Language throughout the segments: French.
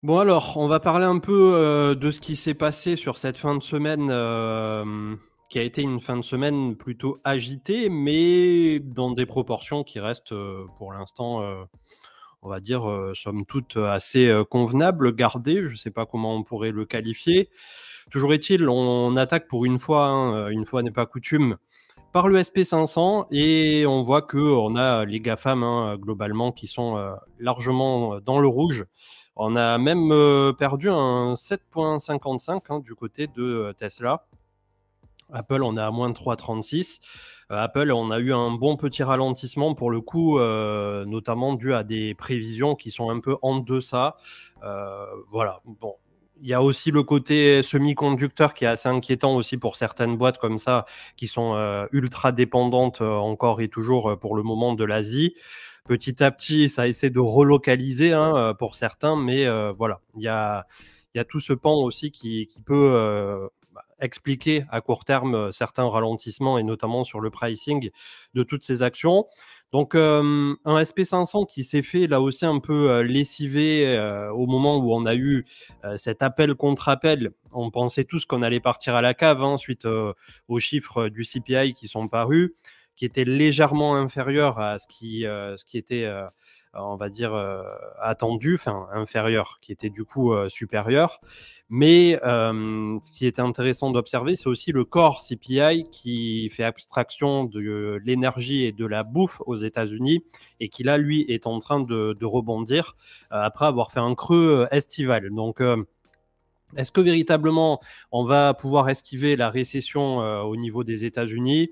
Bon alors, on va parler un peu, de ce qui s'est passé sur cette fin de semaine, qui a été une fin de semaine plutôt agitée, mais dans des proportions qui restent, pour l'instant, on va dire, somme toute, assez, convenables, gardées. Je ne sais pas comment on pourrait le qualifier. Toujours est-il, on attaque pour une fois, hein, une fois n'est pas coutume, par le SP500 et on voit qu'on a les GAFAM, hein, globalement qui sont, largement, dans le rouge. On a même, perdu un 7,55 hein, du côté de, Tesla. Apple, on est à moins de 3,36. Apple, on a eu un bon petit ralentissement pour le coup, notamment dû à des prévisions qui sont un peu en deçà. Voilà, bon, il y a aussi le côté semi-conducteur qui est assez inquiétant aussi pour certaines boîtes comme ça, qui sont ultra dépendantes encore et toujours pour le moment de l'Asie. Petit à petit, ça essaie de relocaliser hein, pour certains, mais voilà, il y a tout ce pan aussi qui peut expliquer à court terme certains ralentissements et notamment sur le pricing de toutes ces actions. Donc un SP500 qui s'est fait là aussi un peu lessivé au moment où on a eu cet appel contre appel. On pensait tous qu'on allait partir à la cave hein, suite aux chiffres du CPI qui sont parus, qui étaient légèrement inférieurs à ce qui était, on va dire, attendu, enfin inférieur, qui était du coup supérieur. Mais ce qui est intéressant d'observer, c'est aussi le core CPI qui fait abstraction de l'énergie et de la bouffe aux États-Unis et qui là, lui, est en train de rebondir après avoir fait un creux estival. Donc, est-ce que véritablement on va pouvoir esquiver la récession au niveau des États-Unis?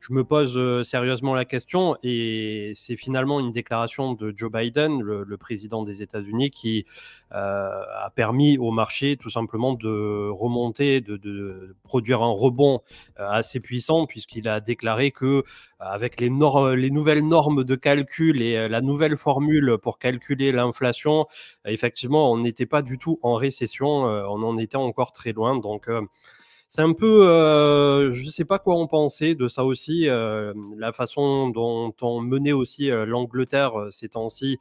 Je me pose sérieusement la question et c'est finalement une déclaration de Joe Biden, le président des États-Unis, qui a permis au marché tout simplement de remonter, de produire un rebond assez puissant puisqu'il a déclaré que avec les nouvelles normes de calcul et la nouvelle formule pour calculer l'inflation, effectivement, on n'était pas du tout en récession, on en était encore très loin. Donc, c'est un peu, je ne sais pas quoi en penser de ça aussi, la façon dont on menait aussi l'Angleterre ces temps-ci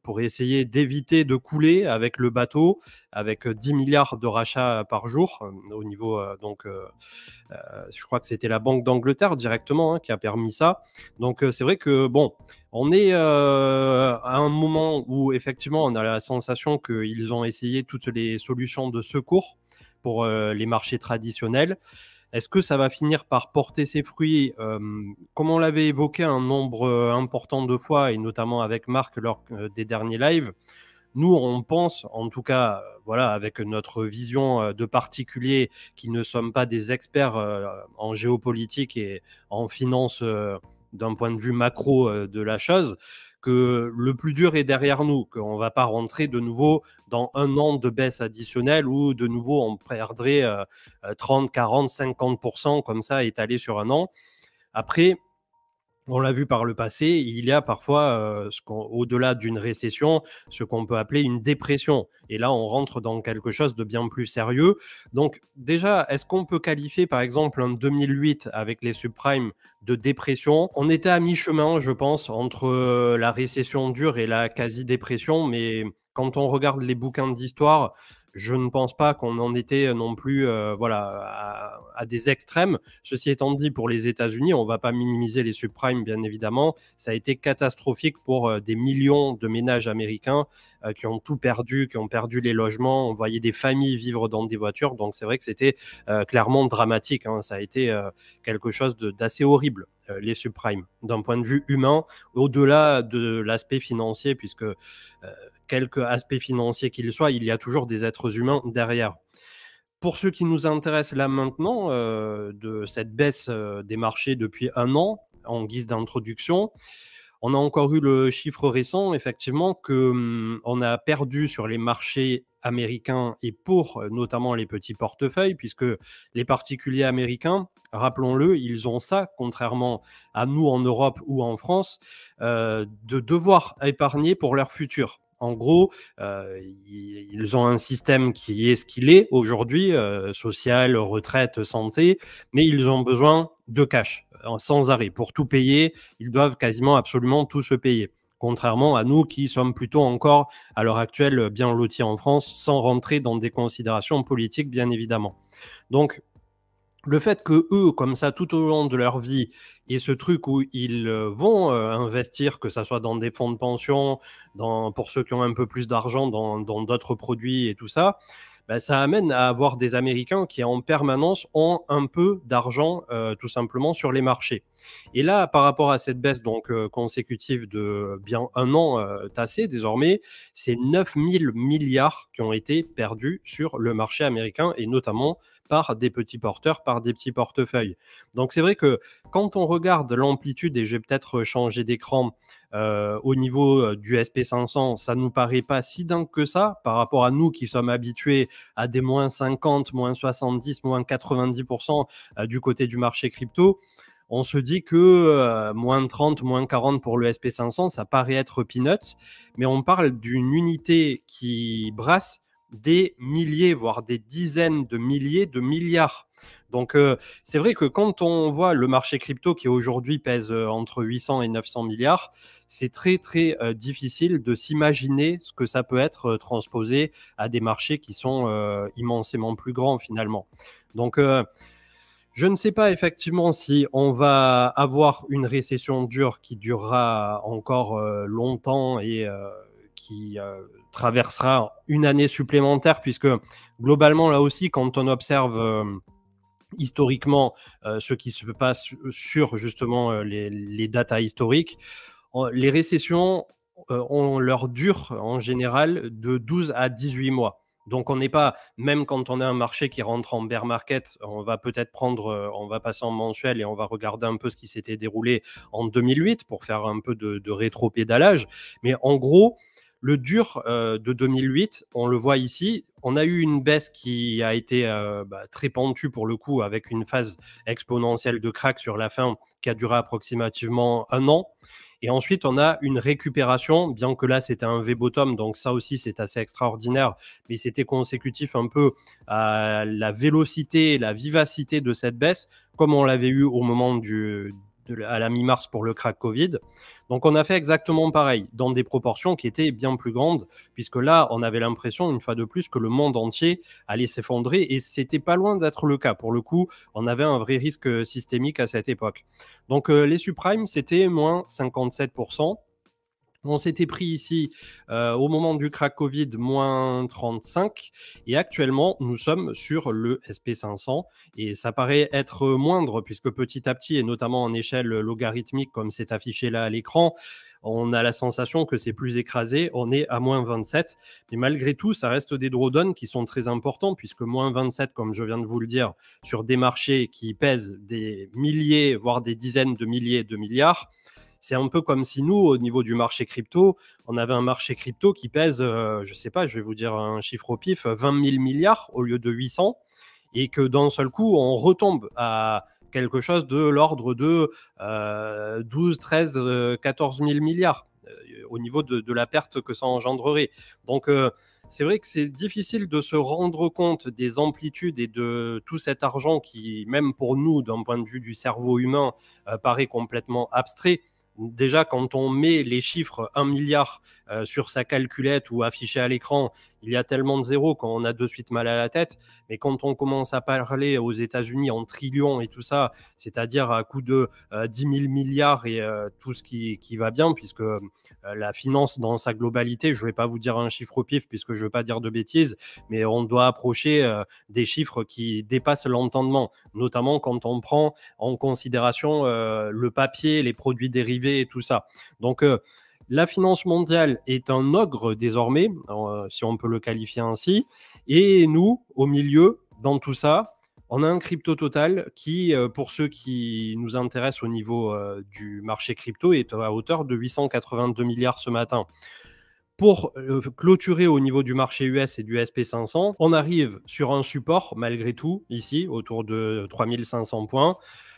pour essayer d'éviter de couler avec le bateau, avec 10 milliards de rachats par jour au niveau donc je crois que c'était la Banque d'Angleterre directement hein, qui a permis ça. Donc c'est vrai que bon, on est à un moment où effectivement on a la sensation qu'ils ont essayé toutes les solutions de secours pour les marchés traditionnels. Est-ce que ça va finir par porter ses fruits comme on l'avait évoqué un nombre important de fois, et notamment avec Marc lors des derniers lives, nous, on pense, en tout cas, voilà, avec notre vision de particuliers qui ne sommes pas des experts en géopolitique et en finance d'un point de vue macro de la chose, que le plus dur est derrière nous, qu'on ne va pas rentrer de nouveau dans un an de baisse additionnelle où de nouveau on perdrait 30, 40, 50% comme ça étalé sur un an. Après, on l'a vu par le passé, il y a parfois, au-delà d'une récession, ce qu'on peut appeler une dépression. Et là, on rentre dans quelque chose de bien plus sérieux. Donc, déjà, est-ce qu'on peut qualifier, par exemple, un 2008 avec les subprimes de dépression? On était à mi-chemin, je pense, entre la récession dure et la quasi-dépression, mais quand on regarde les bouquins d'histoire, je ne pense pas qu'on en était non plus voilà, à des extrêmes. Ceci étant dit, pour les États-Unis, on ne va pas minimiser les subprimes, bien évidemment. Ça a été catastrophique pour des millions de ménages américains qui ont tout perdu, qui ont perdu les logements. On voyait des familles vivre dans des voitures. Donc, c'est vrai que c'était clairement dramatique. Hein. Ça a été quelque chose d'assez horrible, les subprimes, d'un point de vue humain, au-delà de l'aspect financier, puisque quelque aspect financier qu'il soit, il y a toujours des êtres humains derrière. Pour ce qui nous intéresse là maintenant, de cette baisse des marchés depuis un an, en guise d'introduction, on a encore eu le chiffre récent, effectivement, qu'on a perdu sur les marchés américains et pour notamment les petits portefeuilles, puisque les particuliers américains, rappelons-le, ils ont ça, contrairement à nous en Europe ou en France, de devoir épargner pour leur futur. En gros, ils ont un système qui est ce qu'il est aujourd'hui, social, retraite, santé, mais ils ont besoin de cash sans arrêt. Pour tout payer, ils doivent quasiment absolument tout se payer. contrairement à nous qui sommes plutôt encore, à l'heure actuelle, bien lotis en France, sans rentrer dans des considérations politiques, bien évidemment. Donc, le fait que eux, comme ça, tout au long de leur vie, aient ce truc où ils vont investir, que ça soit dans des fonds de pension, pour ceux qui ont un peu plus d'argent, dans d'autres produits et tout ça, bah, ça amène à avoir des Américains qui en permanence ont un peu d'argent tout simplement sur les marchés. Et là, par rapport à cette baisse donc consécutive de bien un an tassé désormais, c'est 9 000 milliards qui ont été perdus sur le marché américain et notamment par des petits porteurs, par des petits portefeuilles. Donc c'est vrai que quand on regarde l'amplitude, et je vais peut-être changer d'écran, au niveau du SP500, ça ne nous paraît pas si dingue que ça par rapport à nous qui sommes habitués à des moins 50, moins 70, moins 90% du côté du marché crypto. On se dit que moins 30, moins 40 pour le SP500, ça paraît être peanuts, mais on parle d'une unité qui brasse des milliers, voire des dizaines de milliers de milliards. Donc, c'est vrai que quand on voit le marché crypto qui aujourd'hui pèse entre 800 et 900 milliards, c'est très, très difficile de s'imaginer ce que ça peut être transposé à des marchés qui sont immensément plus grands finalement. Donc, je ne sais pas effectivement si on va avoir une récession dure qui durera encore longtemps et qui traversera une année supplémentaire, puisque globalement, là aussi, quand on observe historiquement ce qui se passe sur justement les datas historiques, les récessions ont leur dure en général de 12 à 18 mois. Donc on n'est pas, même quand on a un marché qui rentre en bear market, on va peut-être prendre, on va passer en mensuel et on va regarder un peu ce qui s'était déroulé en 2008 pour faire un peu de rétro-pédalage. Mais en gros, le dur de 2008, on le voit ici, on a eu une baisse qui a été très pentue pour le coup, avec une phase exponentielle de crack sur la fin qui a duré approximativement un an. Et ensuite, on a une récupération, bien que là, c'était un V-bottom, donc ça aussi, c'est assez extraordinaire, mais c'était consécutif un peu à la vélocité et la vivacité de cette baisse, comme on l'avait eu au moment à la mi-mars pour le crack Covid. Donc, on a fait exactement pareil, dans des proportions qui étaient bien plus grandes, puisque là, on avait l'impression, une fois de plus, que le monde entier allait s'effondrer, et c'était pas loin d'être le cas. Pour le coup, on avait un vrai risque systémique à cette époque. Donc, les subprimes, c'était moins 57%. On s'était pris ici, au moment du crack Covid, moins 35, et actuellement, nous sommes sur le SP500 et ça paraît être moindre puisque petit à petit, et notamment en échelle logarithmique comme c'est affiché là à l'écran, on a la sensation que c'est plus écrasé, on est à moins 27. Mais malgré tout, ça reste des drawdowns qui sont très importants puisque moins 27, comme je viens de vous le dire, sur des marchés qui pèsent des milliers, voire des dizaines de milliers de milliards, c'est un peu comme si nous, au niveau du marché crypto, on avait un marché crypto qui pèse, je ne sais pas, je vais vous dire un chiffre au pif, 20 000 milliards au lieu de 800, et que d'un seul coup, on retombe à quelque chose de l'ordre de 12, 13, 14 000 milliards au niveau de la perte que ça engendrerait. Donc, c'est vrai que c'est difficile de se rendre compte des amplitudes et de tout cet argent qui, même pour nous, d'un point de vue du cerveau humain, paraît complètement abstrait. Déjà, quand on met les chiffres 1 milliard sur sa calculette ou affiché à l'écran, il y a tellement de zéros qu'on a de suite mal à la tête. Mais quand on commence à parler aux États-Unis en trillions et tout ça, c'est-à-dire à coût de 10 000 milliards et tout ce qui va bien, puisque la finance dans sa globalité, je ne vais pas vous dire un chiffre au pif puisque je ne veux pas dire de bêtises, mais on doit approcher des chiffres qui dépassent l'entendement, notamment quand on prend en considération le papier, les produits dérivés et tout ça. Donc, la finance mondiale est un ogre désormais, si on peut le qualifier ainsi. Et nous, au milieu, dans tout ça, on a un crypto total qui, pour ceux qui nous intéressent au niveau du marché crypto, est à hauteur de 882 milliards ce matin. Pour clôturer au niveau du marché US et du SP500, on arrive sur un support, malgré tout, ici, autour de 3500 points.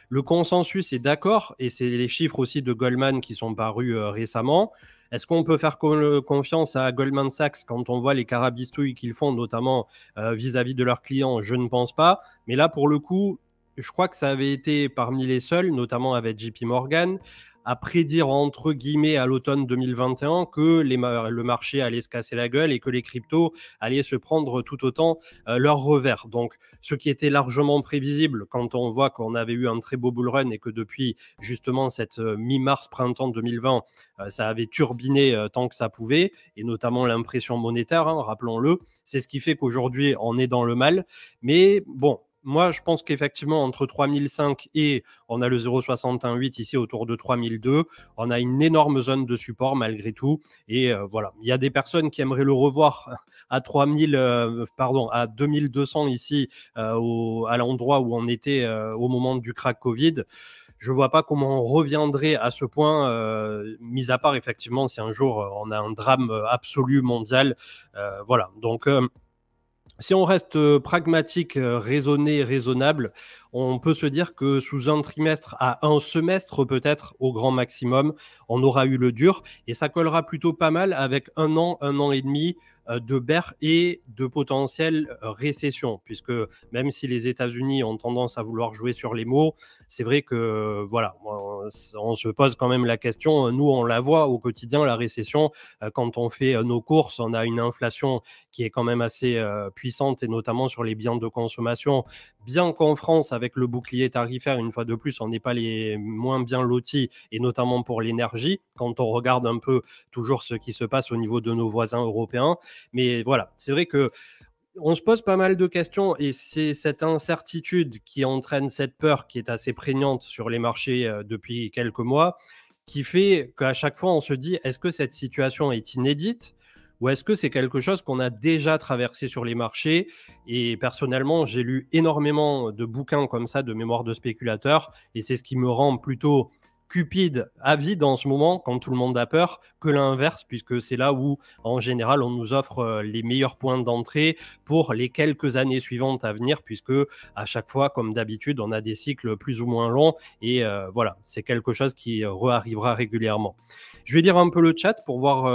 Le consensus est d'accord, et c'est les chiffres aussi de Goldman qui sont parus récemment. Est-ce qu'on peut faire confiance à Goldman Sachs quand on voit les carabistouilles qu'ils font, notamment vis-à-vis de leurs clients? Je ne pense pas. Mais là, pour le coup, je crois que ça avait été parmi les seuls, notamment avec JP Morgan, à prédire entre guillemets à l'automne 2021 que le marché allait se casser la gueule et que les cryptos allaient se prendre tout autant leur revers. Donc ce qui était largement prévisible quand on voit qu'on avait eu un très beau bull run et que depuis justement cette mi-mars printemps 2020 ça avait turbiné tant que ça pouvait, et notamment l'impression monétaire, hein, rappelons-le. C'est ce qui fait qu'aujourd'hui on est dans le mal. Mais bon, moi, je pense qu'effectivement, entre 3005 et on a le 0,618 ici autour de 3002, on a une énorme zone de support malgré tout. Et voilà, il y a des personnes qui aimeraient le revoir à 3000, à 2200 ici, à l'endroit où on était au moment du crack Covid. Je ne vois pas comment on reviendrait à ce point, mis à part effectivement si un jour on a un drame absolu mondial. Voilà, donc si on reste pragmatique, raisonné, raisonnable, on peut se dire que sous un trimestre à un semestre peut-être au grand maximum, on aura eu le dur, et ça collera plutôt pas mal avec un an et demi de bear et de potentielle récession, puisque même si les États-Unis ont tendance à vouloir jouer sur les mots, c'est vrai que voilà, on se pose quand même la question. Nous, on la voit au quotidien, la récession. Quand on fait nos courses, on a une inflation qui est quand même assez puissante, et notamment sur les biens de consommation. Bien qu'en France, avec le bouclier tarifaire, une fois de plus, on n'est pas les moins bien lotis, et notamment pour l'énergie, quand on regarde un peu toujours ce qui se passe au niveau de nos voisins européens. Mais voilà, c'est vrai que on se pose pas mal de questions, et c'est cette incertitude qui entraîne cette peur qui est assez prégnante sur les marchés depuis quelques mois, qui fait qu'à chaque fois on se dit, est-ce que cette situation est inédite ou est-ce que c'est quelque chose qu'on a déjà traversé sur les marchés? Et personnellement, j'ai lu énormément de bouquins comme ça, de mémoires de spéculateurs, et c'est ce qui me rend plutôt cupide, avide en ce moment, quand tout le monde a peur, que l'inverse, puisque c'est là où, en général, on nous offre les meilleurs points d'entrée pour les quelques années suivantes à venir, puisque à chaque fois, comme d'habitude, on a des cycles plus ou moins longs, et voilà, c'est quelque chose qui arrivera régulièrement. Je vais lire un peu le chat pour voir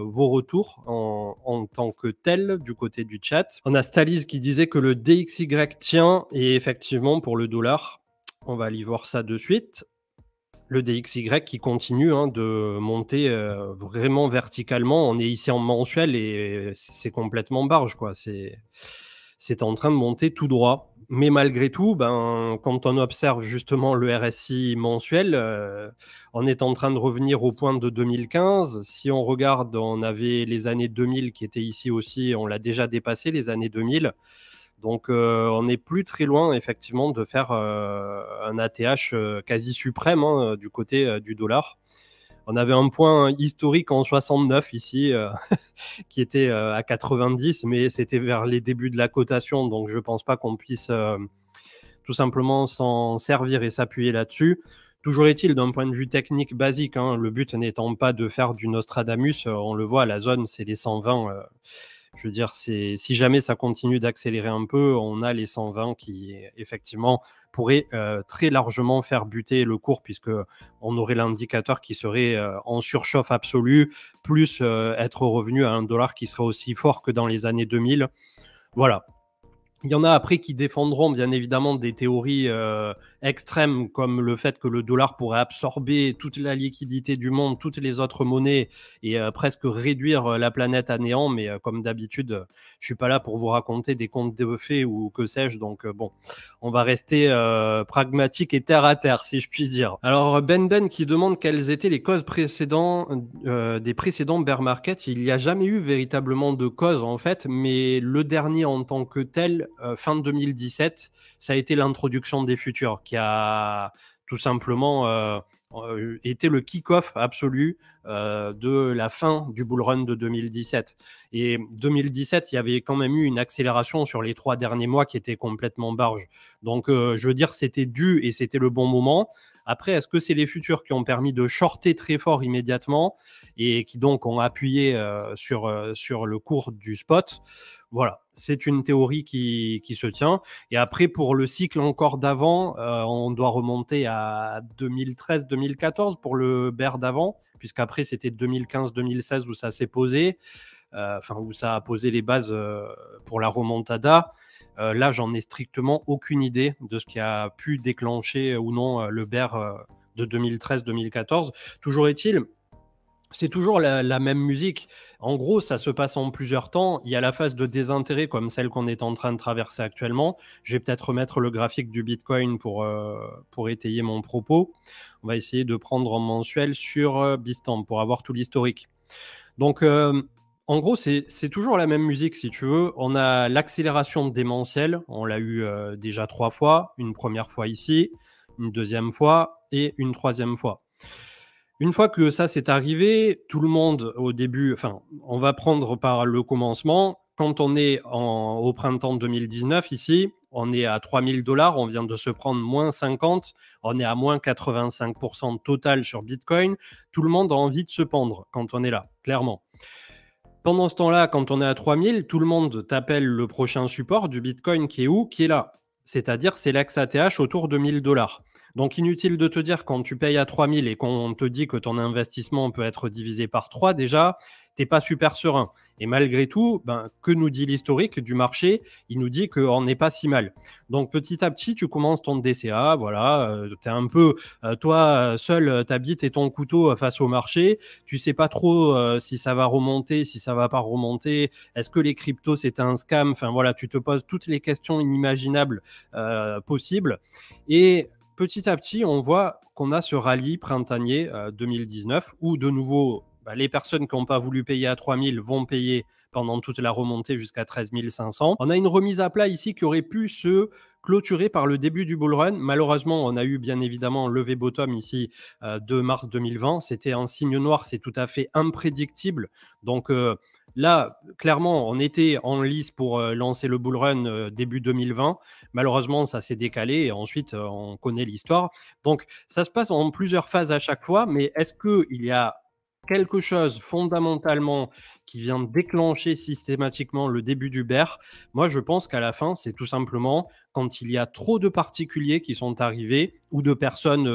vos retours en tant que tel du côté du chat. On a Stalis qui disait que le DXY tient, et effectivement pour le dollar, on va aller voir ça de suite. Le DXY qui continue de monter vraiment verticalement. On est ici en mensuel et c'est complètement barge, quoi. C'est en train de monter tout droit. Mais malgré tout, quand on observe justement le RSI mensuel, on est en train de revenir au point de 2015. Si on regarde, on avait les années 2000 qui étaient ici aussi, on l'a déjà dépassé, les années 2000. Donc, on n'est plus très loin, effectivement, de faire un ATH quasi suprême du côté du dollar. On avait un point historique en 69 ici, qui était à 90, mais c'était vers les débuts de la cotation, donc je ne pense pas qu'on puisse tout simplement s'en servir et s'appuyer là-dessus. Toujours est-il, d'un point de vue technique basique, le but n'étant pas de faire du Nostradamus, on le voit, la zone, c'est les 120. Je veux dire, si jamais ça continue d'accélérer un peu, on a les 120 qui, effectivement, pourraient très largement faire buter le cours, puisque on aurait l'indicateur qui serait en surchauffe absolue, plus être revenu à un dollar qui serait aussi fort que dans les années 2000. Voilà. Il y en a après qui défendront bien évidemment des théories extrêmes, comme le fait que le dollar pourrait absorber toute la liquidité du monde, toutes les autres monnaies, et presque réduire la planète à néant. Mais comme d'habitude, je suis pas là pour vous raconter des contes de fées ou que sais-je. Donc bon, on va rester pragmatique et terre à terre, si je puis dire. Alors Ben qui demande quelles étaient les causes des précédents bear market. Il n'y a jamais eu véritablement de cause en fait, mais le dernier en tant que tel, fin 2017, ça a été l'introduction des futurs qui a tout simplement été le kick-off absolu de la fin du bull run de 2017. Et 2017, il y avait quand même eu une accélération sur les 3 derniers mois qui était complètement barge. Donc, je veux dire, c'était dû et c'était le bon moment. Après, est-ce que c'est les futurs qui ont permis de shorter très fort immédiatement et qui donc ont appuyé sur le cours du spot? Voilà, c'est une théorie qui se tient. Et après, pour le cycle encore d'avant, on doit remonter à 2013-2014 pour le bear d'avant, puisqu'après, c'était 2015-2016 où ça s'est posé, où ça a posé les bases pour la remontada. Là, j'en ai strictement aucune idée de ce qui a pu déclencher ou non le bear de 2013-2014. Toujours est-il, c'est toujours la même musique. En gros, ça se passe en plusieurs temps. Il y a la phase de désintérêt comme celle qu'on est en train de traverser actuellement. Je vais peut-être remettre le graphique du Bitcoin pour étayer mon propos. On va essayer de prendre en mensuel sur Bitstamp pour avoir tout l'historique. Donc, en gros, c'est toujours la même musique, si tu veux. On a l'accélération démentielle. On l'a eu déjà 3 fois. Une première fois ici, une deuxième fois et une troisième fois. Une fois que ça s'est arrivé, tout le monde au début, enfin, on va prendre par le commencement. Quand on est au printemps 2019 ici, on est à 3000 $, on vient de se prendre moins 50, on est à moins 85% total sur Bitcoin. Tout le monde a envie de se pendre quand on est là, clairement. Pendant ce temps-là, quand on est à 3000, tout le monde t'appelle le prochain support du Bitcoin qui est où? Qui est là. C'est-à-dire, c'est l'XATH autour de 1000 $. Donc, inutile de te dire quand tu payes à 3000 et qu'on te dit que ton investissement peut être divisé par 3, déjà, tu n'es pas super serein. Et malgré tout, que nous dit l'historique du marché? Il nous dit qu'on n'est pas si mal. Donc, petit à petit, tu commences ton DCA. Voilà, tu es un peu, toi, seul, ta bite et ton couteau face au marché. Tu sais pas trop si ça va remonter, si ça va pas remonter. Est-ce que les cryptos, c'est un scam? Enfin, voilà, tu te poses toutes les questions inimaginables possibles. Et petit à petit, on voit qu'on a ce rallye printanier 2019 où de nouveau, les personnes qui n'ont pas voulu payer à 3000 vont payer pendant toute la remontée jusqu'à 13 500. On a une remise à plat ici qui aurait pu se clôturer par le début du bull run. Malheureusement, on a eu bien évidemment un levé bottom ici de mars 2020. C'était un signe noir, c'est tout à fait imprédictible. Donc là, clairement, on était en lice pour lancer le bull run début 2020. Malheureusement, ça s'est décalé et ensuite, on connaît l'histoire. Donc, ça se passe en plusieurs phases à chaque fois, mais est-ce qu'il y a quelque chose fondamentalement qui vient déclencher systématiquement le début du bear? Moi, je pense qu'à la fin, c'est tout simplement quand il y a trop de particuliers qui sont arrivés ou de personnes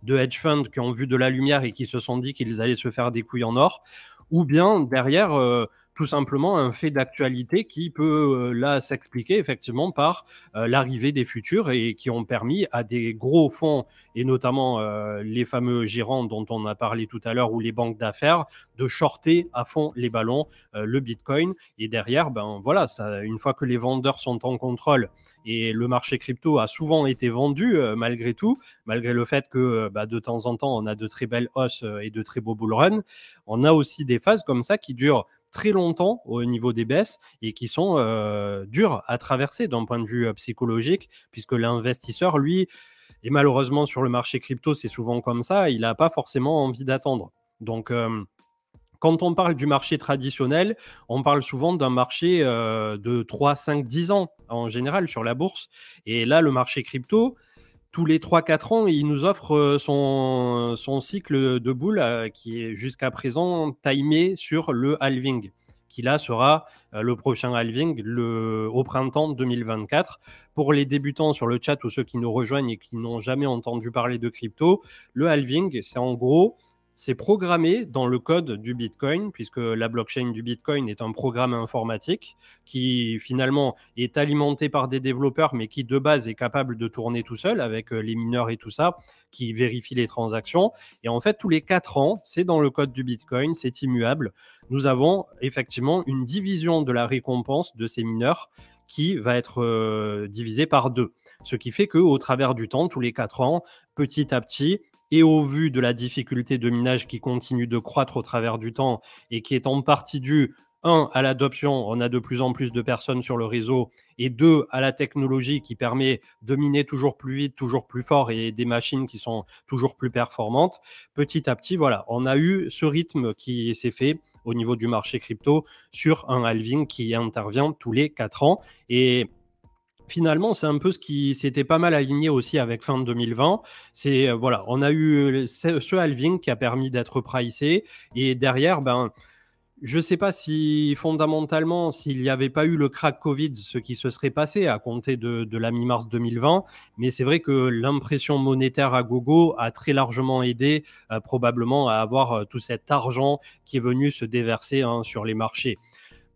de hedge funds qui ont vu de la lumière et qui se sont dit qu'ils allaient se faire des couilles en or, ou bien derrière tout simplement un fait d'actualité qui peut là s'expliquer effectivement par l'arrivée des futurs et qui ont permis à des gros fonds et notamment les fameux gérants dont on a parlé tout à l'heure ou les banques d'affaires de shorter à fond les ballons le Bitcoin. Et derrière, voilà, ça, une fois que les vendeurs sont en contrôle et le marché crypto a souvent été vendu malgré tout, malgré le fait que de temps en temps on a de très belles hausses et de très beaux bull runs, on a aussi des phases comme ça qui durent très longtemps au niveau des baisses et qui sont dures à traverser d'un point de vue psychologique, puisque l'investisseur, lui, et malheureusement sur le marché crypto, c'est souvent comme ça, il n'a pas forcément envie d'attendre. Donc, quand on parle du marché traditionnel, on parle souvent d'un marché de 3, 5, 10 ans en général sur la bourse. Et là, le marché crypto, tous les 3-4 ans, il nous offre son cycle de boule qui est jusqu'à présent timé sur le halving, qui là sera le prochain halving au printemps 2024. Pour les débutants sur le chat ou ceux qui nous rejoignent et qui n'ont jamais entendu parler de crypto, le halving, c'est en gros, c'est programmé dans le code du Bitcoin, puisque la blockchain du Bitcoin est un programme informatique qui finalement est alimenté par des développeurs, mais qui de base est capable de tourner tout seul avec les mineurs et tout ça, qui vérifient les transactions. Et en fait, tous les 4 ans, c'est dans le code du Bitcoin, c'est immuable. Nous avons effectivement une division de la récompense de ces mineurs qui va être divisée par 2. Ce qui fait qu'au travers du temps, tous les 4 ans, petit à petit, et au vu de la difficulté de minage qui continue de croître au travers du temps et qui est en partie due, 1, à l'adoption, on a de plus en plus de personnes sur le réseau, et 2, à la technologie qui permet de miner toujours plus vite, toujours plus fort et des machines qui sont toujours plus performantes. Petit à petit, voilà, on a eu ce rythme qui s'est fait au niveau du marché crypto sur un halving qui intervient tous les 4 ans. Et finalement, c'est un peu ce qui s'était pas mal aligné aussi avec fin 2020. C'est voilà, on a eu ce halving qui a permis d'être pricé et derrière, je ne sais pas si fondamentalement, s'il n'y avait pas eu le crack Covid, ce qui se serait passé à compter de la mi-mars 2020, mais c'est vrai que l'impression monétaire à gogo a très largement aidé probablement à avoir tout cet argent qui est venu se déverser sur les marchés.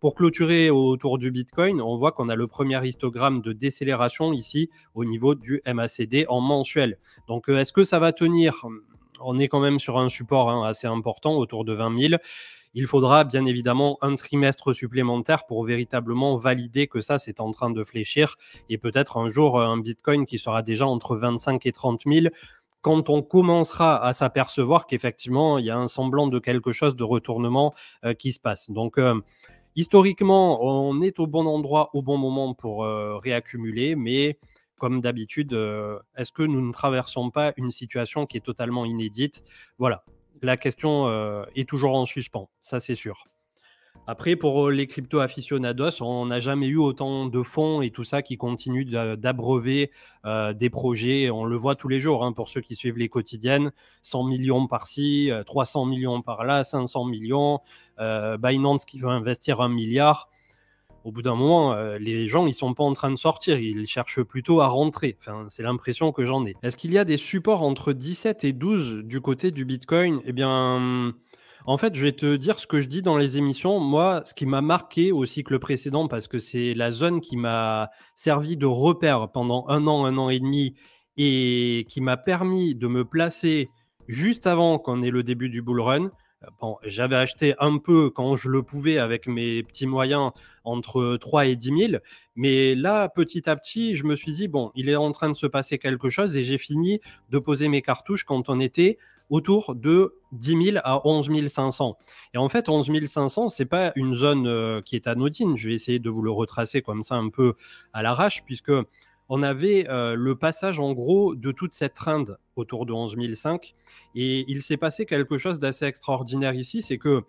Pour clôturer autour du Bitcoin, on voit qu'on a le premier histogramme de décélération ici au niveau du MACD en mensuel. Donc, est-ce que ça va tenir ? on est quand même sur un support assez important, autour de 20 000. Il faudra bien évidemment un trimestre supplémentaire pour véritablement valider que ça, c'est en train de fléchir et peut-être un jour un Bitcoin qui sera déjà entre 25 et 30 000 quand on commencera à s'apercevoir qu'effectivement, il y a un semblant de quelque chose de retournement qui se passe. Donc, historiquement, on est au bon endroit au bon moment pour réaccumuler, mais comme d'habitude, est-ce que nous ne traversons pas une situation qui est totalement inédite? Voilà, la question est toujours en suspens, ça c'est sûr. Après, pour les crypto aficionados, on n'a jamais eu autant de fonds et tout ça qui continuent d'abreuver des projets. On le voit tous les jours pour ceux qui suivent les quotidiennes. 100 millions par-ci, 300 millions par-là, 500 millions. Binance qui veut investir 1 milliard. Au bout d'un moment, les gens, ils ne sont pas en train de sortir. Ils cherchent plutôt à rentrer. Enfin, c'est l'impression que j'en ai. Est-ce qu'il y a des supports entre 17 et 12 du côté du Bitcoin? Eh bien, en fait, je vais te dire ce que je dis dans les émissions. Moi, ce qui m'a marqué au cycle précédent, parce que c'est la zone qui m'a servi de repère pendant un an et demi, et qui m'a permis de me placer juste avant qu'on ait le début du bull run. Bon, j'avais acheté un peu quand je le pouvais avec mes petits moyens entre 3 et 10 000. Mais là, petit à petit, je me suis dit, bon, il est en train de se passer quelque chose et j'ai fini de poser mes cartouches quand on était autour de 10 000 à 11 500. Et en fait, 11 500, c'est pas une zone qui est anodine. Je vais essayer de vous le retracer comme ça un peu à l'arrache, puisque on avait le passage en gros de toute cette trend autour de 11 500. Et il s'est passé quelque chose d'assez extraordinaire ici, c'est que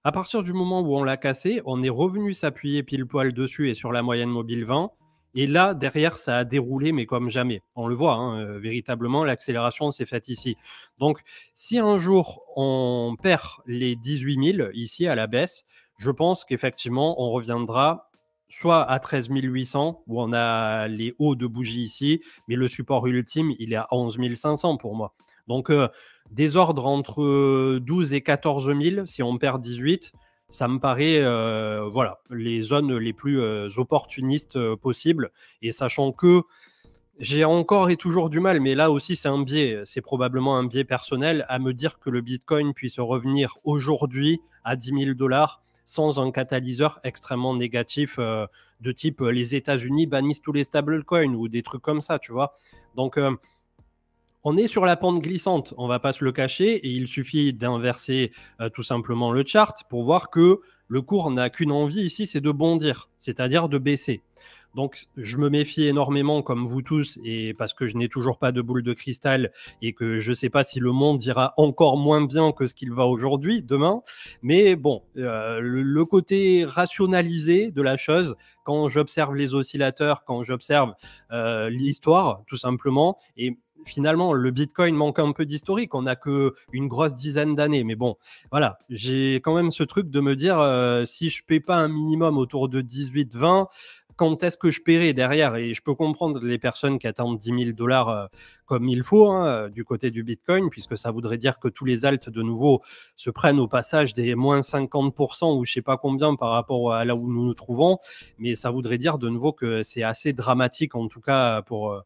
à partir du moment où on l'a cassé, on est revenu s'appuyer pile poil dessus et sur la moyenne mobile 20. Et là, derrière, ça a déroulé, mais comme jamais. On le voit, véritablement, l'accélération s'est faite ici. Donc, si un jour on perd les 18 000 ici à la baisse, je pense qu'effectivement, on reviendra soit à 13 800, où on a les hauts de bougie ici, mais le support ultime, il est à 11 500 pour moi. Donc, des ordres entre 12 et 14 000, si on perd 18, ça me paraît voilà, les zones les plus opportunistes possibles. Et sachant que j'ai encore et toujours du mal, mais là aussi c'est un biais, c'est probablement un biais personnel, à me dire que le Bitcoin puisse revenir aujourd'hui à 10 000 dollars sans un catalyseur extrêmement négatif de type les États-Unis bannissent tous les stablecoins ou des trucs comme ça, tu vois. Donc, on est sur la pente glissante, on ne va pas se le cacher, et il suffit d'inverser tout simplement le chart pour voir que le cours n'a qu'une envie ici, c'est de bondir, c'est-à-dire de baisser. Donc, je me méfie énormément, comme vous tous, et parce que je n'ai toujours pas de boule de cristal et que je ne sais pas si le monde ira encore moins bien que ce qu'il va aujourd'hui, demain. Mais bon, le côté rationalisé de la chose, quand j'observe les oscillateurs, quand j'observe l'histoire, tout simplement, et finalement, le Bitcoin manque un peu d'historique. On n'a qu'une grosse dizaine d'années. Mais bon, voilà, j'ai quand même ce truc de me dire, si je ne paie pas un minimum autour de 18-20, quand est-ce que je paierai derrière? Et je peux comprendre les personnes qui attendent 10 000 dollars comme il faut du côté du Bitcoin, puisque ça voudrait dire que tous les alts de nouveau se prennent au passage des moins 50% ou je ne sais pas combien par rapport à là où nous nous trouvons. Mais ça voudrait dire de nouveau que c'est assez dramatique, en tout cas pour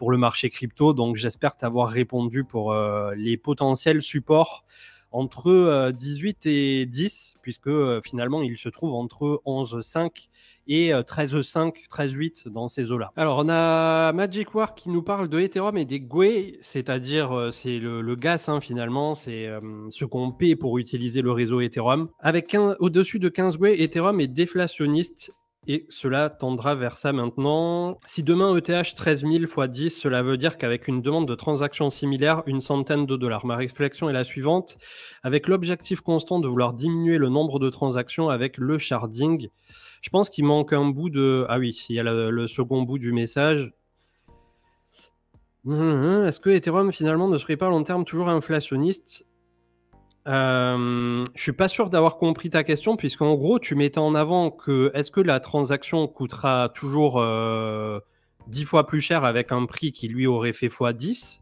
le marché crypto. Donc j'espère t'avoir répondu pour les potentiels supports entre 18 et 10, puisque finalement il se trouve entre 11,5 et 13,5, 13,8 dans ces eaux-là. Alors on a Magic War qui nous parle de Ethereum et des GUE, c'est-à-dire c'est le gas finalement, c'est ce qu'on paie pour utiliser le réseau Ethereum. Avec au-dessus de 15 GUE, Ethereum est déflationniste. Et cela tendra vers ça maintenant. Si demain ETH 13 000 x 10, cela veut dire qu'avec une demande de transaction similaire, une centaine de dollars. Ma réflexion est la suivante. Avec l'objectif constant de vouloir diminuer le nombre de transactions avec le sharding, je pense qu'il manque un bout de... Ah oui, il y a le second bout du message. Est-ce que Ethereum finalement ne serait pas à long terme toujours inflationniste ? Je suis pas sûr d'avoir compris ta question, puisqu'en gros tu mettais en avant que est-ce que la transaction coûtera toujours 10 fois plus cher avec un prix qui lui aurait fait x10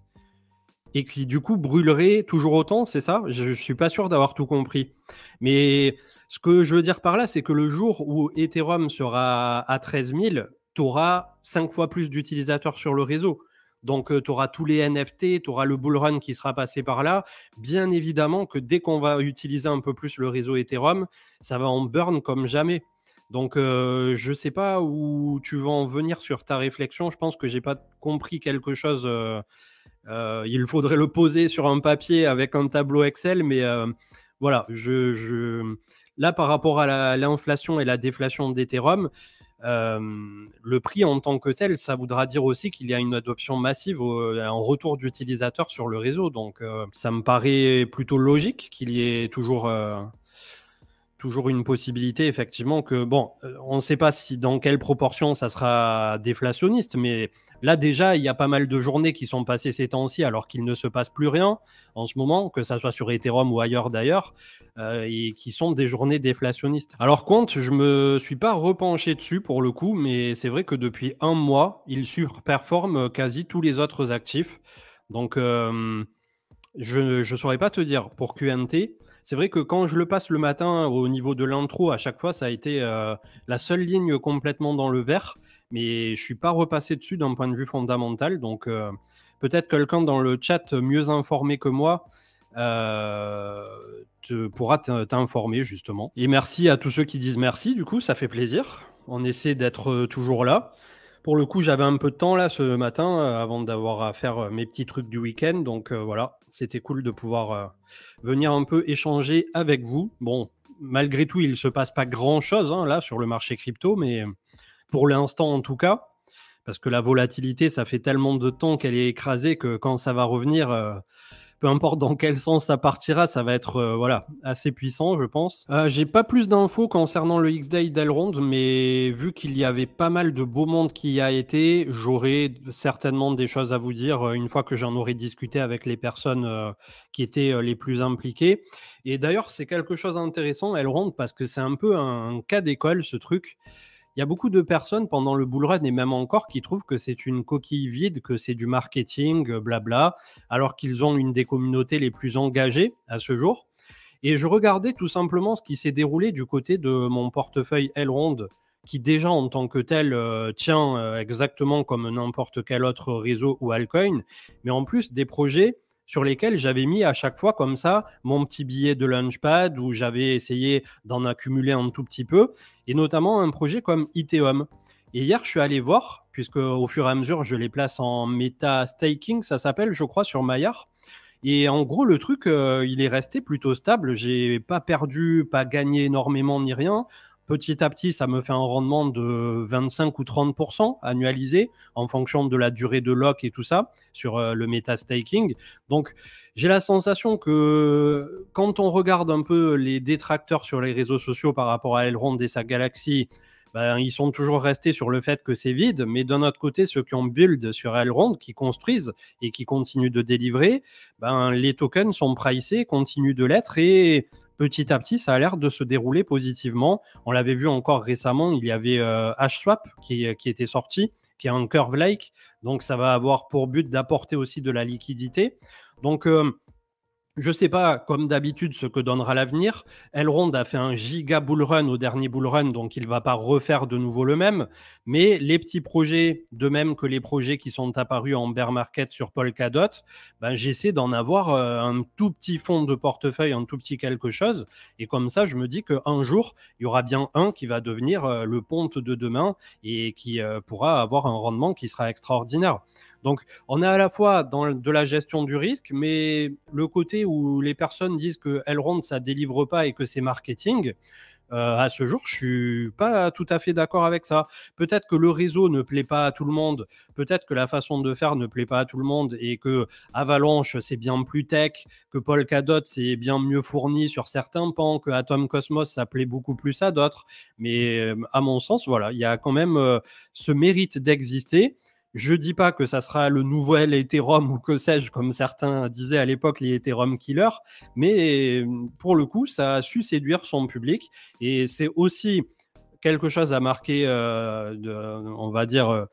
et qui du coup brûlerait toujours autant, c'est ça? Je suis pas sûr d'avoir tout compris. Mais ce que je veux dire par là, c'est que le jour où Ethereum sera à 13 000, tu auras 5 fois plus d'utilisateurs sur le réseau. Donc, tu auras tous les NFT, tu auras le bull run qui sera passé par là. Bien évidemment que dès qu'on va utiliser un peu plus le réseau Ethereum, ça va en burn comme jamais. Donc, je ne sais pas où tu vas en venir sur ta réflexion. Je pense que j'ai pas compris quelque chose. Il faudrait le poser sur un papier avec un tableau Excel, mais voilà. Là, par rapport à l'inflation et la déflation d'Ethereum, le prix en tant que tel, ça voudra dire aussi qu'il y a une adoption massive, un retour d'utilisateurs sur le réseau. Donc, ça me paraît plutôt logique qu'il y ait toujours une possibilité, effectivement, que, bon, on ne sait pas si dans quelle proportion ça sera déflationniste, mais là, déjà, il y a pas mal de journées qui sont passées ces temps-ci alors qu'il ne se passe plus rien en ce moment, que ça soit sur Ethereum ou ailleurs d'ailleurs, et qui sont des journées déflationnistes. Alors, Quant, je me suis pas repenché dessus pour le coup, mais c'est vrai que depuis un mois, il surperforme quasi tous les autres actifs. Donc, je ne saurais pas te dire pour QNT. C'est vrai que quand je le passe le matin au niveau de l'intro, à chaque fois, ça a été la seule ligne complètement dans le vert. Mais je ne suis pas repassé dessus d'un point de vue fondamental. Donc, peut-être quelqu'un dans le chat mieux informé que moi pourra t'informer, justement. Et merci à tous ceux qui disent merci. Du coup, ça fait plaisir. On essaie d'être toujours là. Pour le coup, j'avais un peu de temps là ce matin avant d'avoir à faire mes petits trucs du week-end. Donc voilà, c'était cool de pouvoir venir un peu échanger avec vous. Bon, malgré tout, il ne se passe pas grand-chose là sur le marché crypto, mais pour l'instant en tout cas, parce que la volatilité, ça fait tellement de temps qu'elle est écrasée que quand ça va revenir, peu importe dans quel sens ça partira, ça va être voilà, assez puissant, je pense. J'ai pas plus d'infos concernant le X-Day d'Elrond, mais vu qu'il y avait pas mal de beau monde qui y a été, j'aurai certainement des choses à vous dire une fois que j'en aurai discuté avec les personnes qui étaient les plus impliquées. Et d'ailleurs, c'est quelque chose d'intéressant, Elrond, parce que c'est un peu un cas d'école, ce truc. Il y a beaucoup de personnes pendant le bull run et même encore qui trouvent que c'est une coquille vide, que c'est du marketing, blabla, alors qu'ils ont une des communautés les plus engagées à ce jour. Et je regardais tout simplement ce qui s'est déroulé du côté de mon portefeuille Elrond, qui déjà en tant que tel tient exactement comme n'importe quel autre réseau ou altcoin, mais en plus des projets sur lesquels j'avais mis à chaque fois comme ça mon petit billet de Launchpad où j'avais essayé d'en accumuler un tout petit peu, et notamment un projet comme Ethereum. Et hier, je suis allé voir, puisque au fur et à mesure, je les place en Meta Staking, ça s'appelle, je crois, sur Maillard. Et en gros, le truc, il est resté plutôt stable. J'ai pas perdu, pas gagné énormément ni rien. Petit à petit, ça me fait un rendement de 25 ou 30% annualisé en fonction de la durée de lock et tout ça sur le meta-staking. Donc, j'ai la sensation que quand on regarde un peu les détracteurs sur les réseaux sociaux par rapport à Elrond et sa galaxie, ben, ils sont toujours restés sur le fait que c'est vide. Mais d'un autre côté, ceux qui ont build sur Elrond, qui construisent et qui continuent de délivrer, ben, les tokens sont pricés, continuent de l'être et petit à petit, ça a l'air de se dérouler positivement. On l'avait vu encore récemment, il y avait HSwap qui était sorti, qui est un curve-like. Donc, ça va avoir pour but d'apporter aussi de la liquidité. Donc, je ne sais pas, comme d'habitude, ce que donnera l'avenir. Elrond a fait un giga bull run au dernier bull run, donc il ne va pas refaire de nouveau le même. Mais les petits projets, de même que les projets qui sont apparus en bear market sur Polkadot, ben, j'essaie d'en avoir un tout petit fond de portefeuille, un tout petit quelque chose. Et comme ça, je me dis qu'un jour, il y aura bien un qui va devenir le ponte de demain et qui pourra avoir un rendement qui sera extraordinaire. Donc, on est à la fois dans de la gestion du risque, mais le côté où les personnes disent que Elrond, ça ne délivre pas et que c'est marketing, à ce jour, je suis pas tout à fait d'accord avec ça. Peut-être que le réseau ne plaît pas à tout le monde, peut-être que la façon de faire ne plaît pas à tout le monde et que Avalanche, c'est bien plus tech, que Polkadot, c'est bien mieux fourni sur certains pans, que Atom Cosmos, ça plaît beaucoup plus à d'autres. Mais à mon sens, voilà, il y a quand même ce mérite d'exister. Je dis pas que ça sera le nouvel Ethereum ou que sais-je, comme certains disaient à l'époque, les Ethereum killers, mais pour le coup, ça a su séduire son public et c'est aussi quelque chose à marquer, on va dire,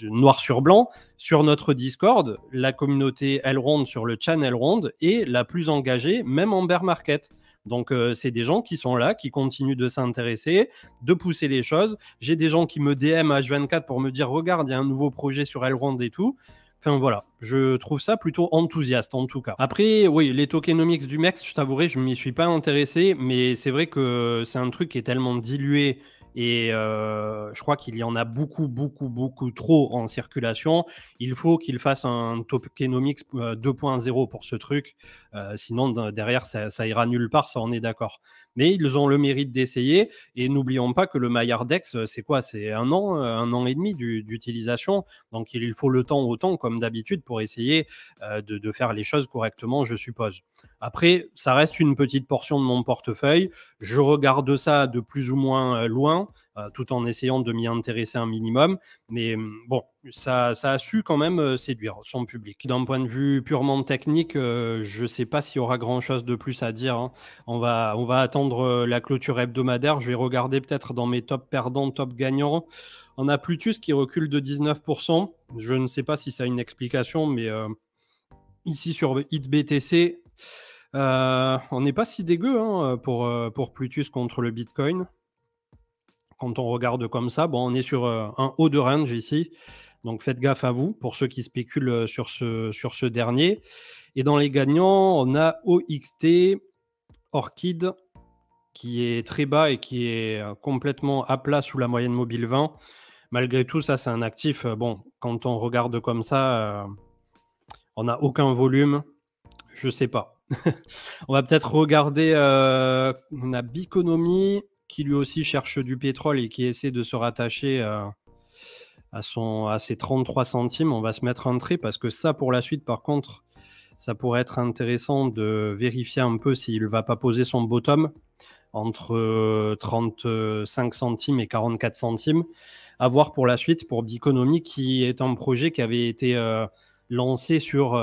noir sur blanc. Sur notre Discord, la communauté Elrond sur le channel Elrond est la plus engagée, même en bear market. Donc, c'est des gens qui sont là, qui continuent de s'intéresser, de pousser les choses. J'ai des gens qui me DM H24 pour me dire « Regarde, il y a un nouveau projet sur Elrond et tout ». Enfin voilà, je trouve ça plutôt enthousiaste en tout cas. Après, oui, les tokenomics du MEX, je t'avouerai, je m'y suis pas intéressé, mais c'est vrai que c'est un truc qui est tellement dilué et je crois qu'il y en a beaucoup, beaucoup, beaucoup trop en circulation. Il faut qu'il fasse un tokenomics 2.0 pour ce truc, sinon derrière ça ira nulle part, ça on est d'accord. Mais ils ont le mérite d'essayer et n'oublions pas que le Maillardex, c'est quoi? C'est un an et demi d'utilisation. Donc il faut le temps autant, comme d'habitude, pour essayer de faire les choses correctement, je suppose. Après, ça reste une petite portion de mon portefeuille. Je regarde ça de plus ou moins loin, tout en essayant de m'y intéresser un minimum. Mais bon, ça a su quand même séduire son public. D'un point de vue purement technique, je ne sais pas s'il y aura grand-chose de plus à dire, hein. On va attendre la clôture hebdomadaire. Je vais regarder peut-être dans mes top perdants, top gagnants. On a Plutus qui recule de 19%. Je ne sais pas si ça a une explication, mais ici sur HitBTC, on n'est pas si dégueu hein, pour Plutus contre le Bitcoin. Quand on regarde comme ça, bon, on est sur un haut de range ici. Donc faites gaffe à vous pour ceux qui spéculent sur ce dernier. Et dans les gagnants, on a OXT, Orchid, qui est très bas et qui est complètement à plat sous la moyenne mobile 20. Malgré tout, ça, c'est un actif. Bon, quand on regarde comme ça, on n'a aucun volume. Je sais pas. On va peut-être regarder. On a Biconomy qui lui aussi cherche du pétrole et qui essaie de se rattacher à ses 33 centimes. On va se mettre un trait parce que ça, pour la suite, par contre, ça pourrait être intéressant de vérifier un peu s'il ne va pas poser son bottom entre 35 centimes et 44 centimes. À voir pour la suite pour Biconomy, qui est un projet qui avait été lancé sur,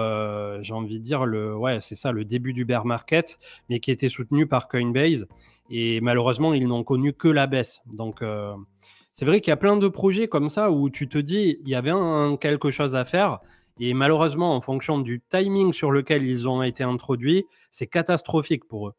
j'ai envie de dire, le début du bear market, mais qui était soutenu par Coinbase. Et malheureusement, ils n'ont connu que la baisse. Donc, c'est vrai qu'il y a plein de projets comme ça où tu te dis, il y avait quelque chose à faire. Et malheureusement, en fonction du timing sur lequel ils ont été introduits, c'est catastrophique pour eux.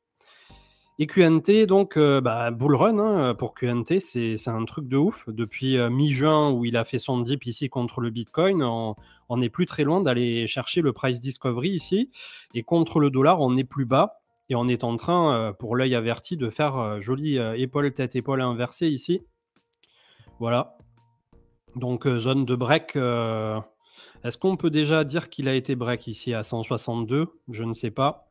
Et QNT, donc, bull run hein, pour QNT, c'est un truc de ouf. Depuis mi-juin, où il a fait son dip ici contre le Bitcoin, on n'est plus très loin d'aller chercher le price discovery ici. Et contre le dollar, on est plus bas. Et on est en train, pour l'œil averti, de faire joli épaule, tête, épaule inversée ici. Voilà. Donc, zone de break. Est-ce qu'on peut déjà dire qu'il a été break ici à 162? Je ne sais pas.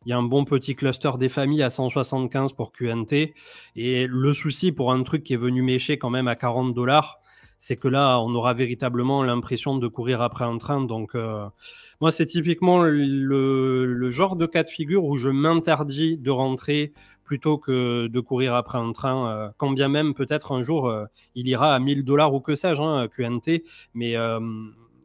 Il y a un bon petit cluster des familles à 175 pour QNT. Et le souci pour un truc qui est venu mécher quand même à 40 $, c'est que là, on aura véritablement l'impression de courir après un train. Donc, moi, c'est typiquement le genre de cas de figure où je m'interdis de rentrer plutôt que de courir après un train. Quand bien même, peut-être un jour, il ira à 1000 $ ou que sais-je, hein, QNT. Mais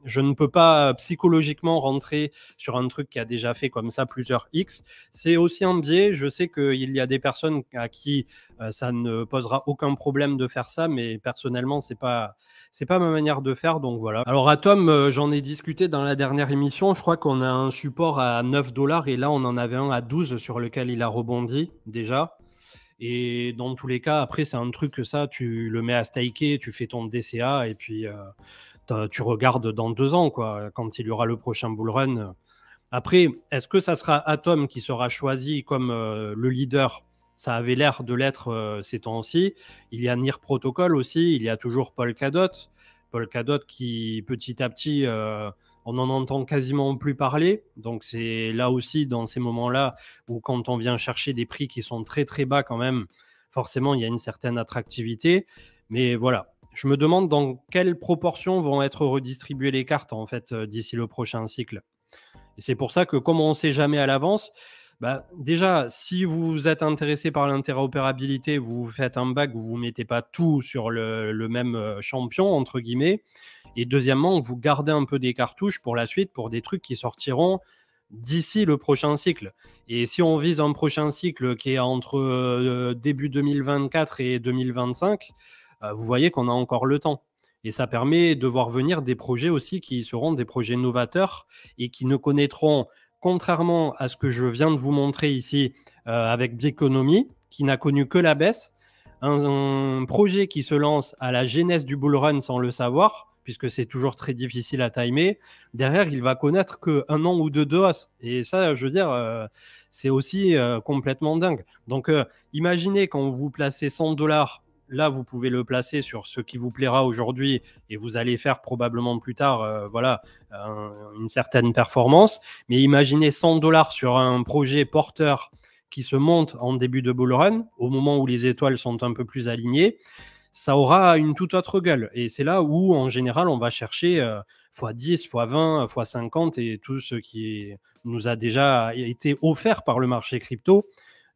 je ne peux pas psychologiquement rentrer sur un truc qui a déjà fait comme ça plusieurs X. C'est aussi un biais. Je sais qu'il y a des personnes à qui ça ne posera aucun problème de faire ça, mais personnellement, c'est pas ma manière de faire. Donc voilà. Alors Atom, j'en ai discuté dans la dernière émission. Je crois qu'on a un support à 9 $ et là, on en avait un à 12 sur lequel il a rebondi déjà. Et dans tous les cas, après, c'est un truc que ça, tu le mets à staker, tu fais ton DCA et puis tu regardes dans 2 ans, quoi, quand il y aura le prochain bull run. Après, est-ce que ça sera Atom qui sera choisi comme le leader? Ça avait l'air de l'être ces temps-ci. Il y a NIR Protocol aussi, il y a toujours Polkadot. Polkadot qui, petit à petit, on n'en entend quasiment plus parler. Donc, c'est là aussi, dans ces moments-là, où quand on vient chercher des prix qui sont très, très bas quand même, forcément, il y a une certaine attractivité. Mais voilà, je me demande dans quelle proportion vont être redistribuées les cartes, en fait, d'ici le prochain cycle. Et c'est pour ça que, comme on ne sait jamais à l'avance, déjà, si vous êtes intéressé par l'interopérabilité, vous faites un bac, vous ne mettez pas tout sur le même champion, entre guillemets. Et deuxièmement, vous gardez un peu des cartouches pour la suite, pour des trucs qui sortiront d'ici le prochain cycle. Et si on vise un prochain cycle qui est entre début 2024 et 2025, vous voyez qu'on a encore le temps. Et ça permet de voir venir des projets aussi qui seront des projets novateurs et qui ne connaîtront, contrairement à ce que je viens de vous montrer ici avec Biconomy, qui n'a connu que la baisse, un projet qui se lance à la genèse du bull run sans le savoir, puisque c'est toujours très difficile à timer, derrière, il va connaître qu'un an ou deux de hausse. Et ça, je veux dire, c'est aussi complètement dingue. Donc, imaginez quand vous placez 100 $, là, vous pouvez le placer sur ce qui vous plaira aujourd'hui et vous allez faire probablement plus tard voilà, une certaine performance. Mais imaginez 100 $ sur un projet porteur qui se monte en début de bull run, au moment où les étoiles sont un peu plus alignées, ça aura une toute autre gueule. Et c'est là où, en général, on va chercher x10, x20, x50 et tout ce qui nous a déjà été offert par le marché crypto,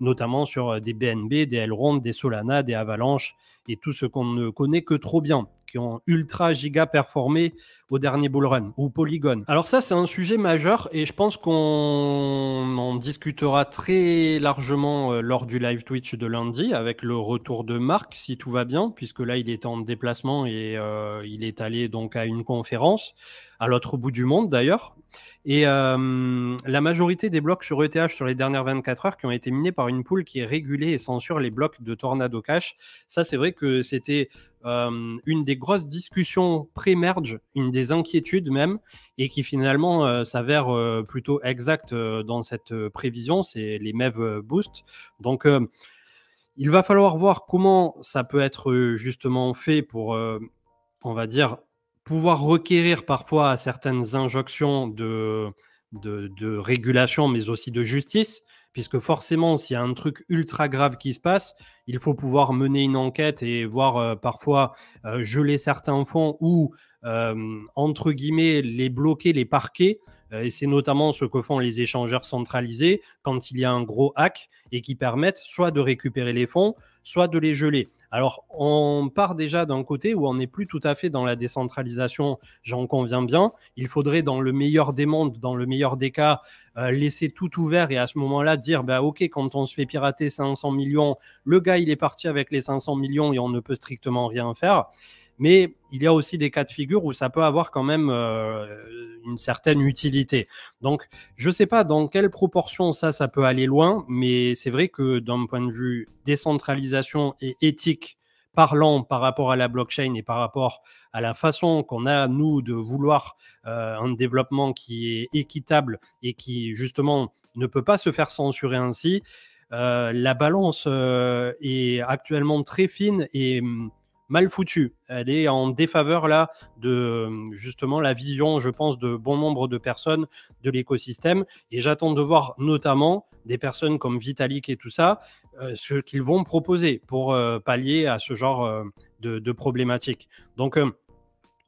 notamment sur des BNB, des Elrond, des Solana, des Avalanche et tout ce qu'on ne connaît que trop bien, qui ont ultra giga performé au dernier bull run, ou Polygon. Alors ça, c'est un sujet majeur et je pense qu'on en discutera très largement lors du live Twitch de lundi avec le retour de Marc, si tout va bien, puisque là, il est en déplacement et il est allé donc à une conférence à l'autre bout du monde d'ailleurs. Et la majorité des blocs sur ETH sur les dernières 24 heures qui ont été minés par une pool qui est régulée et censure les blocs de Tornado Cash. Ça, c'est vrai que c'était une des grosses discussions pré-merge, une des inquiétudes même, et qui finalement s'avère plutôt exacte dans cette prévision, c'est les MEV Boost. Donc, il va falloir voir comment ça peut être justement fait pour, on va dire, pouvoir requérir parfois certaines injonctions de régulation, mais aussi de justice, puisque forcément, s'il y a un truc ultra grave qui se passe, il faut pouvoir mener une enquête et voir parfois geler certains fonds ou, entre guillemets, les bloquer, les parquer. Et c'est notamment ce que font les échangeurs centralisés quand il y a un gros hack et qui permettent soit de récupérer les fonds, soit de les geler. Alors, on part déjà d'un côté où on n'est plus tout à fait dans la décentralisation, j'en conviens bien. Il faudrait, dans le meilleur des mondes, dans le meilleur des cas, laisser tout ouvert et à ce moment-là dire, bah, OK, quand on se fait pirater 500 millions, le gars, il est parti avec les 500 millions et on ne peut strictement rien faire. Mais il y a aussi des cas de figure où ça peut avoir quand même une certaine utilité. Donc, je ne sais pas dans quelle proportion ça peut aller loin, mais c'est vrai que d'un point de vue décentralisation et éthique parlant par rapport à la blockchain et par rapport à la façon qu'on a, nous, de vouloir un développement qui est équitable et qui, justement, ne peut pas se faire censurer ainsi, la balance est actuellement très fine et mal foutue. Elle est en défaveur là de justement la vision, je pense, de bon nombre de personnes de l'écosystème. Et j'attends de voir notamment des personnes comme Vitalik et tout ça, ce qu'ils vont proposer pour pallier à ce genre de problématiques. Donc,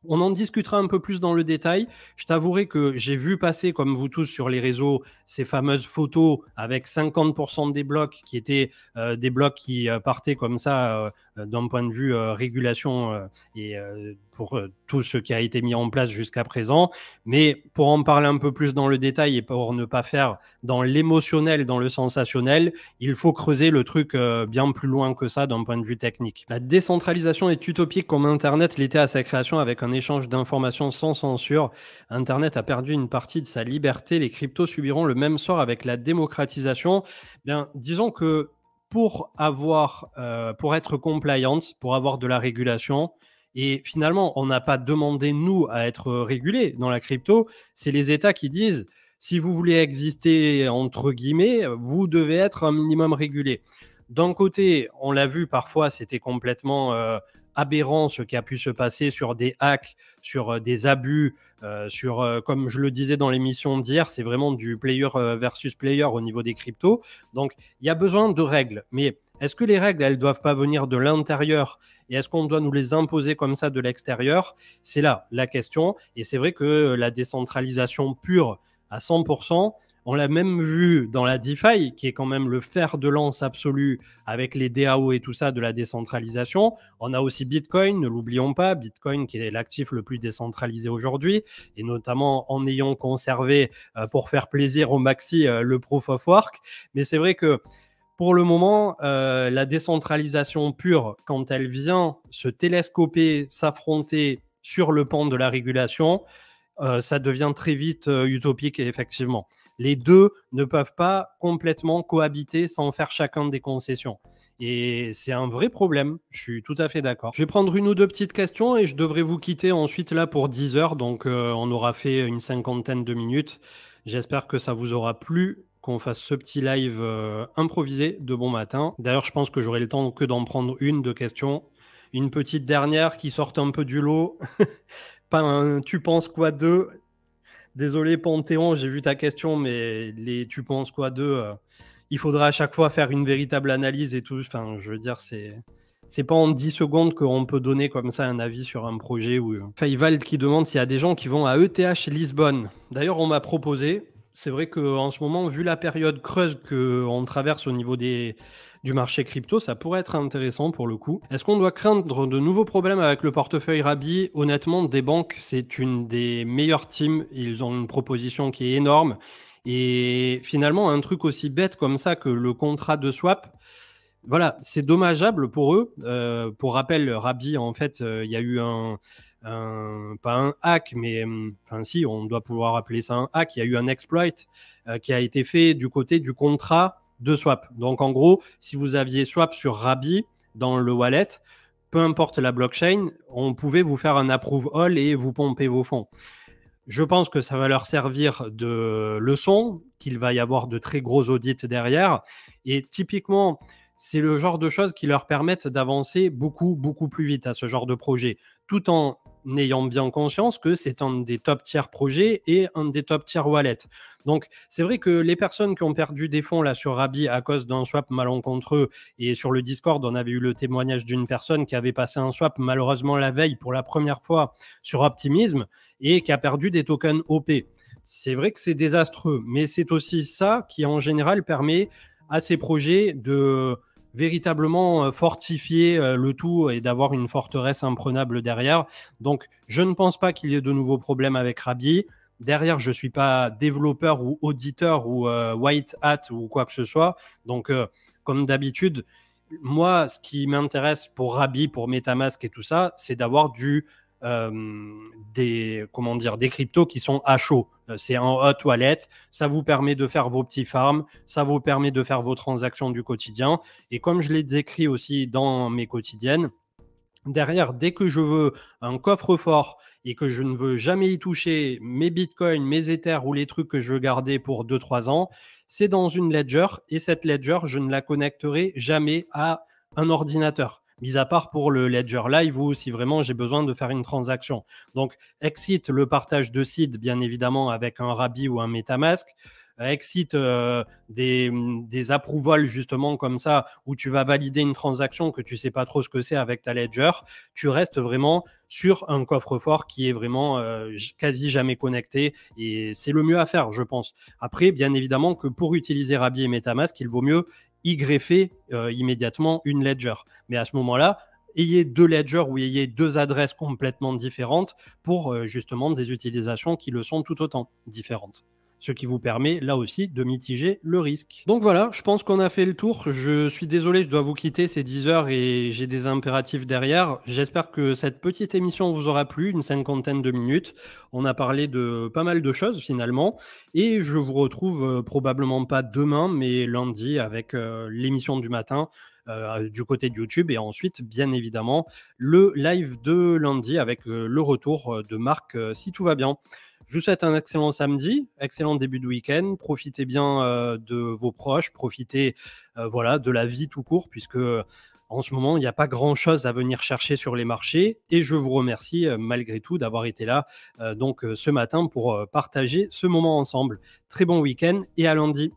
on en discutera un peu plus dans le détail. Je t'avouerai que j'ai vu passer, comme vous tous sur les réseaux, ces fameuses photos avec 50% des blocs qui étaient des blocs qui partaient comme ça d'un point de vue régulation et pour tout ce qui a été mis en place jusqu'à présent. Mais pour en parler un peu plus dans le détail et pour ne pas faire dans l'émotionnel, dans le sensationnel, il faut creuser le truc bien plus loin que ça d'un point de vue technique. La décentralisation est utopique comme Internet l'était à sa création avec un échange d'informations sans censure. Internet a perdu une partie de sa liberté. Les cryptos subiront le même sort avec la démocratisation. Bien, disons que pour être compliant, pour avoir de la régulation, et finalement, on n'a pas demandé, nous, à être régulés dans la crypto, c'est les États qui disent si vous voulez exister, entre guillemets, vous devez être un minimum régulé. D'un côté, on l'a vu parfois, c'était complètement aberrant ce qui a pu se passer sur des hacks, sur des abus, comme je le disais dans l'émission d'hier, c'est vraiment du player versus player au niveau des cryptos. Donc, il y a besoin de règles. Mais est-ce que les règles, elles ne doivent pas venir de l'intérieur et est-ce qu'on doit nous les imposer comme ça de l'extérieur? C'est là la question. Et c'est vrai que la décentralisation pure à 100%, on l'a même vu dans la DeFi, qui est quand même le fer de lance absolu avec les DAO et tout ça de la décentralisation. On a aussi Bitcoin, ne l'oublions pas, Bitcoin qui est l'actif le plus décentralisé aujourd'hui, et notamment en ayant conservé, pour faire plaisir au maxi, le Proof of Work. Mais c'est vrai que pour le moment, la décentralisation pure, quand elle vient se télescoper, s'affronter sur le pan de la régulation, ça devient très vite utopique, et effectivement. Les deux ne peuvent pas complètement cohabiter sans faire chacun des concessions. et c'est un vrai problème. Je suis tout à fait d'accord. Je vais prendre une ou deux petites questions et je devrais vous quitter ensuite là pour 10 heures, donc on aura fait une cinquantaine de minutes. J'espère que ça vous aura plu, qu'on fasse ce petit live improvisé de bon matin. D'ailleurs, je pense que j'aurai le temps que d'en prendre une de questions. Une petite dernière qui sorte un peu du lot. Pas un tu penses quoi d'eux. Désolé Panthéon, j'ai vu ta question, mais les tu penses quoi d'eux, il faudra à chaque fois faire une véritable analyse et tout. Enfin, je veux dire, c'est pas en 10 secondes qu'on peut donner comme ça un avis sur un projet. Faïvald qui demande s'il y a des gens qui vont à ETH Lisbonne. D'ailleurs, on m'a proposé. C'est vrai qu'en ce moment, vu la période creuse qu'on traverse au niveau du marché crypto, ça pourrait être intéressant pour le coup. Est-ce qu'on doit craindre de nouveaux problèmes avec le portefeuille Rabi? Honnêtement, des banques, c'est une des meilleures teams. Ils ont une proposition qui est énorme. Et finalement, un truc aussi bête comme ça que le contrat de swap, voilà, c'est dommageable pour eux. Pour rappel, Rabi, en fait, il y a eu pas un hack, mais enfin si, on doit pouvoir appeler ça un hack. Il y a eu un exploit qui a été fait du côté du contrat de swap. Donc en gros, si vous aviez swap sur Rabi dans le wallet, peu importe la blockchain, on pouvait vous faire un approve all et vous pomper vos fonds. Je pense que ça va leur servir de leçon, qu'il va y avoir de très gros audits derrière. Et typiquement, c'est le genre de choses qui leur permettent d'avancer beaucoup, beaucoup plus vite à ce genre de projet, tout en ayant bien conscience que c'est un des top tiers projets et un des top tiers wallets. Donc, c'est vrai que les personnes qui ont perdu des fonds là sur Rabi à cause d'un swap malencontreux, et sur le Discord, on avait eu le témoignage d'une personne qui avait passé un swap malheureusement la veille pour la première fois sur Optimism et qui a perdu des tokens OP. C'est vrai que c'est désastreux, mais c'est aussi ça qui en général permet à ces projets de véritablement fortifier le tout et d'avoir une forteresse imprenable derrière. Donc, je ne pense pas qu'il y ait de nouveaux problèmes avec Rabi. Derrière, je ne suis pas développeur ou auditeur ou white hat ou quoi que ce soit. Donc, comme d'habitude, moi, ce qui m'intéresse pour Rabi, pour MetaMask et tout ça, c'est d'avoir des cryptos qui sont à chaud. C'est en hot wallet, ça vous permet de faire vos petits farms, ça vous permet de faire vos transactions du quotidien. Et comme je l'ai décrit aussi dans mes quotidiennes, derrière, dès que je veux un coffre-fort et que je ne veux jamais y toucher mes bitcoins, mes ethers ou les trucs que je veux garder pour 2-3 ans, c'est dans une ledger. Et cette ledger, je ne la connecterai jamais à un ordinateur, mis à part pour le ledger live ou si vraiment j'ai besoin de faire une transaction. Donc, exit le partage de seed, bien évidemment, avec un Rabi ou un MetaMask. Exit des approvals justement comme ça où tu vas valider une transaction que tu sais pas trop ce que c'est avec ta ledger. Tu restes vraiment sur un coffre-fort qui est vraiment quasi jamais connecté et c'est le mieux à faire, je pense. Après, bien évidemment que pour utiliser Rabi et MetaMask, il vaut mieux y greffer immédiatement une ledger. Mais à ce moment-là, ayez deux ledgers ou ayez deux adresses complètement différentes pour justement des utilisations qui le sont tout autant différentes. Ce qui vous permet là aussi de mitiger le risque. Donc voilà, je pense qu'on a fait le tour. Je suis désolé, je dois vous quitter, c'est 10 heures et j'ai des impératifs derrière. J'espère que cette petite émission vous aura plu, une cinquantaine de minutes. On a parlé de pas mal de choses finalement et je vous retrouve probablement pas demain, mais lundi avec l'émission du matin. Du côté de YouTube et ensuite bien évidemment le live de lundi avec le retour de Marc si tout va bien. Je vous souhaite un excellent samedi, excellent début de week-end. Profitez bien de vos proches, profitez voilà, de la vie tout court, puisque en ce moment, il n'y a pas grand-chose à venir chercher sur les marchés. Et je vous remercie malgré tout d'avoir été là ce matin pour partager ce moment ensemble. Très bon week-end et à lundi.